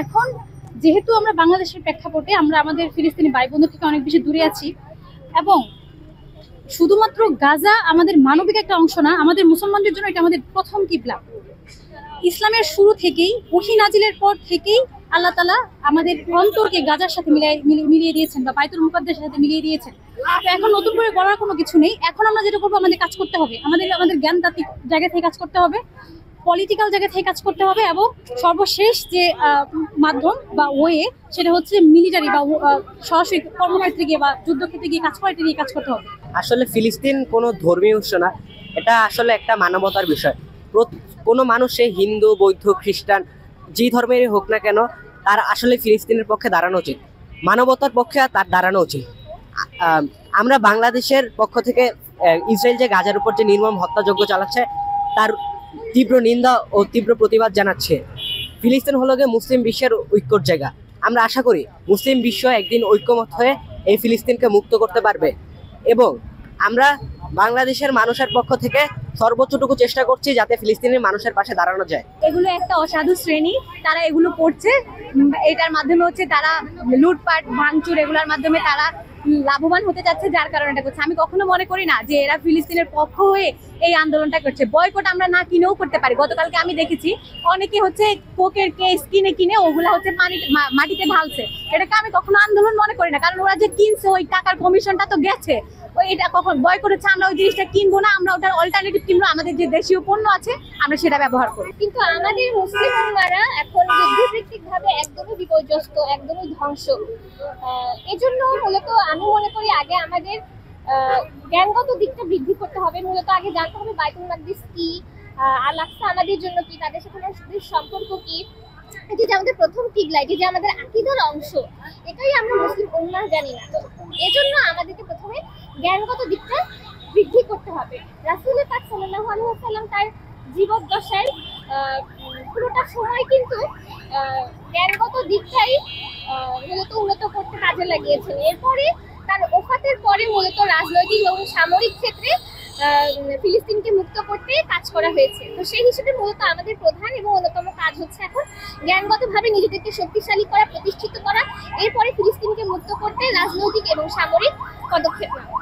এখন যেহেতু আমরা বাংলাদেশের প্রেক্ষাপটে আমরা আমাদের ফিলিস্তিনি ভাই বোনদের থেকে অনেক বেশি দূরে আছি, এবং শুধুমাত্র গাজা আমাদের মানবিক একটা অংশ না, আমাদের মুসলমানদের জন্য এটা আমাদের প্রথম কিবলা। ইসলামের শুরু থেকেই, ওহী নাজিলের পর থেকেই আল্লাহ তাআলা আমাদের অন্তরকে গাজার সাথে মিলিয়ে দিয়েছেন বা বাইতুল মুকাদ্দাসের সাথে মিলিয়ে দিয়েছেন। তো এখন নতুন করে বলার কোনো কিছু নেই। এখন আমরা যেটা করবো, আমাদের কাজ করতে হবে, আমাদের জ্ঞানতাত্ত্বিক জায়গা থেকে কাজ করতে হবে, পলিটিক্যাল জায়গা থেকে কাজ করতে হবে, এবং সর্বশেষ যে মাধ্যম বা ওয়ে সেটা হচ্ছে মিলিটারি বা সরাসরি কর্মক্ষেত্রে গিয়ে বা যুদ্ধক্ষেত্রে গিয়ে কাজ করা, এটা নিয়ে কাজ করতে হবে। আসলে ফিলিস্তিন কোনো ধর্মীয় উৎস না, এটা আসলে একটা মানবতার বিষয়। কোনো মানুষে হিন্দু, বৌদ্ধ, খ্রিস্টান, যে ধর্মেরই হোক না কেন, তার আসলে ফিলিস্তিনের পক্ষে দাঁড়ানো উচিত, মানবতার পক্ষে তার দাঁড়ানো উচিত। আমরা বাংলাদেশের পক্ষ থেকে ইসরায়েল যে গাজার উপর যে নির্মম হত্যাযজ্ঞ চালাচ্ছে তার তীব্র নিন্দা ও তীব্র প্রতিবাদ জানাচ্ছে। ফিলিস্তিন হলো গিয়ে মুসলিম বিশ্বের ঐক্যর জায়গা। আমরা আশা করি মুসলিম বিশ্ব একদিন ঐক্যমত হয়ে এই ফিলিস্তিনকে মুক্ত করতে পারবে, এবং আমরা বাংলাদেশের মানুষের পক্ষ থেকে সর্বোচ্চটুকু চেষ্টা করছি যাতে ফিলিস্তিনের মানুষের পাশে দাঁড়ানো যায়। এগুলো একটা অসাধু শ্রেণী, তারা এগুলো করছে, এটার মাধ্যমে হচ্ছে তারা লুটপাট ভাঙচুর এগুলোর মাধ্যমে তারা লাভবান হতে যাচ্ছে, যার কারণে এটা করছে। আমি কখনো মনে করি না যে এরা ফিলিস্তিনের পক্ষ হয়ে এই আন্দোলনটা করছে। বয়কট আমরা না কিনেও করতে পারি। গতকালকে আমি দেখেছি অনেকে হচ্ছে কোকের কেস কিনে ওগুলা হচ্ছে মাটিতে ঢালছে। এটাকে আমি কখনো আন্দোলন মনে করি না, কারণ ওরা যে কিনছে ওই টাকার কমিশনটা তো গেছে। এটা কখন বয়কট হচ্ছে, আমরা ওই জিনিসটা কিনবো না, আমরা ওটার অল্টারনেটিভ কিনবো, আমাদের যে দেশীয় পণ্য আছে আমরা সেটা ব্যবহার করি। কিন্তু আমাদের মুসলিম উম্মারা এখন যুদ্ধভিত্তিক ভাবে একদমই বিপর্যস্ত, একদমই ধ্বংস। এজন্য মূলত আমি মনে করি আগে আমাদের জ্ঞানগত দিকটা বৃদ্ধি করতে হবে। মূলত আগে জানতে হবে বাইতুল মাকদিস কি, আল আকসা আমাদের জন্য কি, তাদের সাথে আমাদের সম্পর্ক কি। এটি যে আমাদের প্রথম কিবলা, এটি যে আমাদের আকীদার অংশ, এটাই আমরা মুসলিম উম্মাহ জানি না। তো এজন্য আমাদেরকে প্রথমে জ্ঞানগত দিকটা বৃদ্ধি করতে হবে। রাসূল পাক সাল্লাল্লাহু আলাইহি ওয়াসাল্লাম তার জীবদ্দশায় পুরোটা সময় কিন্তু জ্ঞানগত দিকটাই মূলত উন্নত করতে কাজে লাগিয়েছেন। এরপরে তার ওফাতের পরে মূলত রাজনৈতিক এবং সামরিক ক্ষেত্রে ফিলিস্তিনকে মুক্ত করতে কাজ করা হয়েছে। তো সেই হিসেবে মূলত আমাদের প্রধান এবং অন্যতম কাজ হচ্ছে এখন জ্ঞানগতভাবে নিজেদেরকে শক্তিশালী করা, প্রতিষ্ঠিত করা, এরপরে ফিলিস্তিনকে মুক্ত করতে রাজনৈতিক এবং সামরিক পদক্ষেপ নেওয়া।